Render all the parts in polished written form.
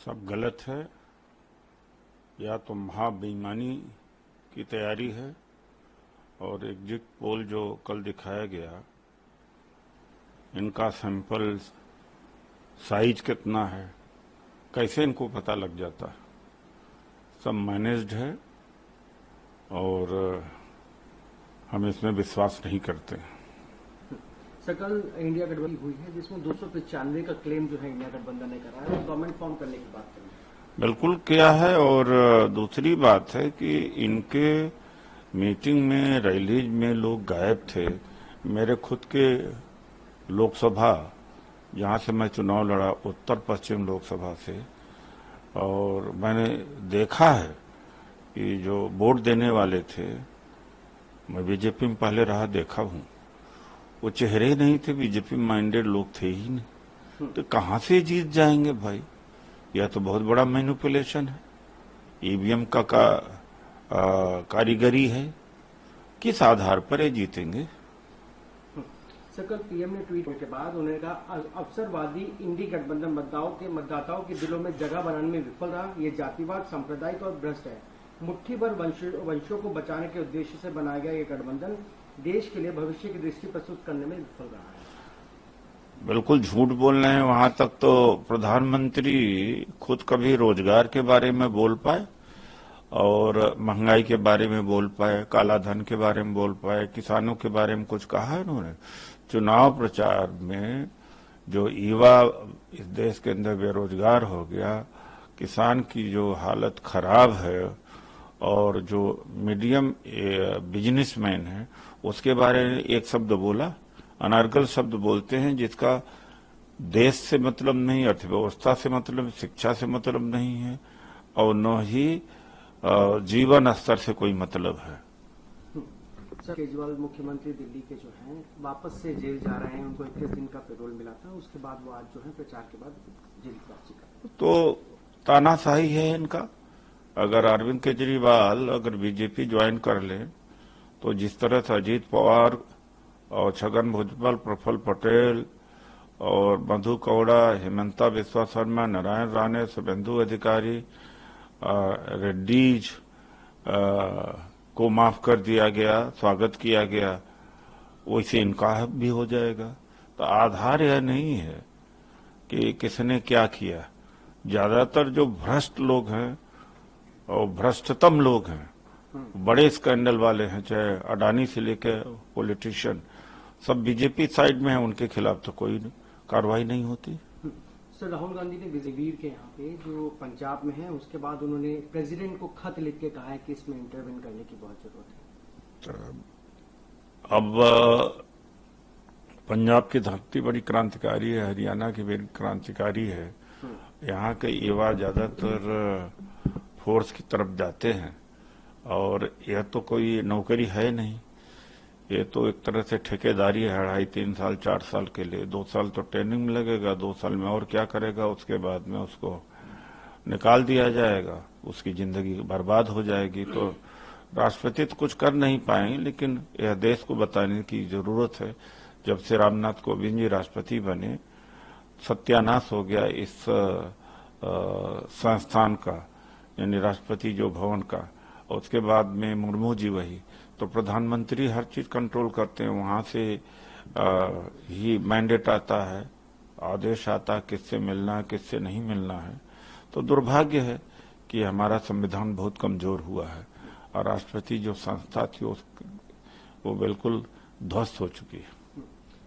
सब गलत है, या तो महाबेईमानी की तैयारी है। और एग्जिट पोल जो कल दिखाया गया, इनका सैंपल साइज कितना है, कैसे इनको पता लग जाता है? सब मैनेज्ड है और हम इसमें विश्वास नहीं करते। सर, कल इंडिया गठबंधन हुई है जिसमें 295 का क्लेम जो है इंडिया गठबंधन ने करा है, गवर्नमेंट फॉर्म करने की बात करें। बिल्कुल किया है। और दूसरी बात है कि इनके मीटिंग में, रैलीज में लोग गायब थे। मेरे खुद के लोकसभा, जहां से मैं चुनाव लड़ा, उत्तर पश्चिम लोकसभा से, और मैंने देखा है कि जो वोट देने वाले थे, मैं बीजेपी में पहले रहा, देखा हूं, वो चेहरे ही नहीं थे, बीजेपी माइंडेड लोग थे ही नहीं। तो कहां से जीत जाएंगे भाई? यह तो बहुत बड़ा मैनिपुलेशन है। ईवीएम का कारीगरी है। किस आधार पर ये जीतेंगे? सर, कल पीएम ने ट्वीट के बाद उन्होंने कहा, अवसरवादी इंडी गठबंधन मतदाताओं के दिलों में जगह बनाने में विफल रहा। ये जातिवाद, सांप्रदायिक और भ्रष्ट है। मुट्ठी भर वंशों को बचाने के उद्देश्य से बनाया गया ये गठबंधन देश के लिए भविष्य की दृष्टि प्रस्तुत करने में विफल रहा है। बिल्कुल झूठ बोल रहे हैं। वहां तक तो प्रधानमंत्री खुद कभी रोजगार के बारे में बोल पाए, और महंगाई के बारे में बोल पाए, काला धन के बारे में बोल पाए, किसानों के बारे में कुछ कहा है उन्होंने? चुनाव प्रचार में जो युवा इस देश के अंदर बेरोजगार हो गया, किसान की जो हालत खराब है, और जो मीडियम बिजनेसमैन है, उसके बारे में एक शब्द बोला? अनर्गल शब्द बोलते हैं जिसका देश से मतलब नहीं, अर्थव्यवस्था से मतलब, शिक्षा से मतलब नहीं है, और न ही जीवन स्तर से कोई मतलब है। सर, केजरीवाल मुख्यमंत्री दिल्ली के जो हैं वापस से जेल जा रहे हैं। उनको 21 दिन का पेरोल मिला था, उसके बाद वो आज जो है प्रचार के बाद जेल की वापसी कर। तो तानाशाही है इनका। अगर अरविंद केजरीवाल अगर बीजेपी ज्वाइन कर ले, तो जिस तरह से अजीत पवार और छगन भुजबल, प्रफुल्ल पटेल और मधु कौड़ा, हेमंता बिस्वा शर्मा, नारायण राणे, शुभेंदु अधिकारी, रेड्डीज को माफ कर दिया गया, स्वागत किया गया, वैसे इनका भी हो जाएगा। तो आधार यह नहीं है कि किसने क्या किया। ज्यादातर जो भ्रष्ट लोग हैं और भ्रष्टतम लोग हैं, बड़े स्कैंडल वाले हैं, चाहे अडानी से लेकर पॉलिटिशियन, सब बीजेपी साइड में है। उनके खिलाफ तो कोई कार्रवाई नहीं होती। सर, राहुल गांधी ने विजयवीर के यहाँ पे जो पंजाब में है, उसके बाद उन्होंने प्रेसिडेंट को खत लिख के कहा है कि इसमें इंटरवेन करने की बहुत जरूरत है। अब पंजाब की धरती बड़ी क्रांतिकारी है, हरियाणा की बड़ी क्रांतिकारी है। यहाँ के युवा ज्यादातर फोर्स की तरफ जाते हैं, और यह तो कोई नौकरी है नहीं, ये तो एक तरह से ठेकेदारी है। 2.5-3 साल 4 साल के लिए, 2 साल तो ट्रेनिंग में लगेगा, 2 साल में और क्या करेगा, उसके बाद में उसको निकाल दिया जाएगा, उसकी जिंदगी बर्बाद हो जाएगी। तो राष्ट्रपति तो कुछ कर नहीं पाएंगे, लेकिन यह देश को बताने की जरूरत है। जब से रामनाथ कोविंद जी राष्ट्रपति बने, सत्यानाश हो गया इस संस्थान का, यानी राष्ट्रपति जो भवन का। और उसके बाद में मुर्मू जी वही, तो प्रधानमंत्री हर चीज कंट्रोल करते हैं। वहां से ही मैंडेट आता है, आदेश आता, किससे मिलना है, किससे नहीं मिलना है। तो दुर्भाग्य है कि हमारा संविधान बहुत कमजोर हुआ है, और राष्ट्रपति जो संस्था थी वो बिल्कुल ध्वस्त हो चुकी है।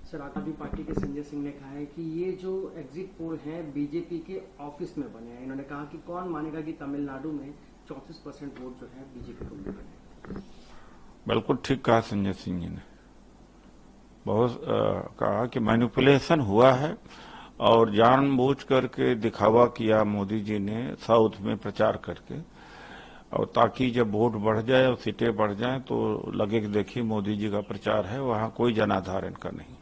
सर, आम आदमी पार्टी के संजय सिंह ने कहा है कि ये जो एग्जिट पोल है बीजेपी के ऑफिस में बने हैं। इन्होंने कहा कि कौन मानेगा कि तमिलनाडु में 34% वोट जो है बीजेपी को मिल रहे हैं। बिल्कुल ठीक कहा संजय सिंह जी ने। बहुत कहा कि मैनिपुलेशन हुआ है, और जानबूझ करके दिखावा किया मोदी जी ने साउथ में प्रचार करके, और ताकि जब वोट बढ़ जाए और सीटें बढ़ जाएं तो लगे कि देखिए मोदी जी का प्रचार है। वहां कोई जनाधार इनका नहीं।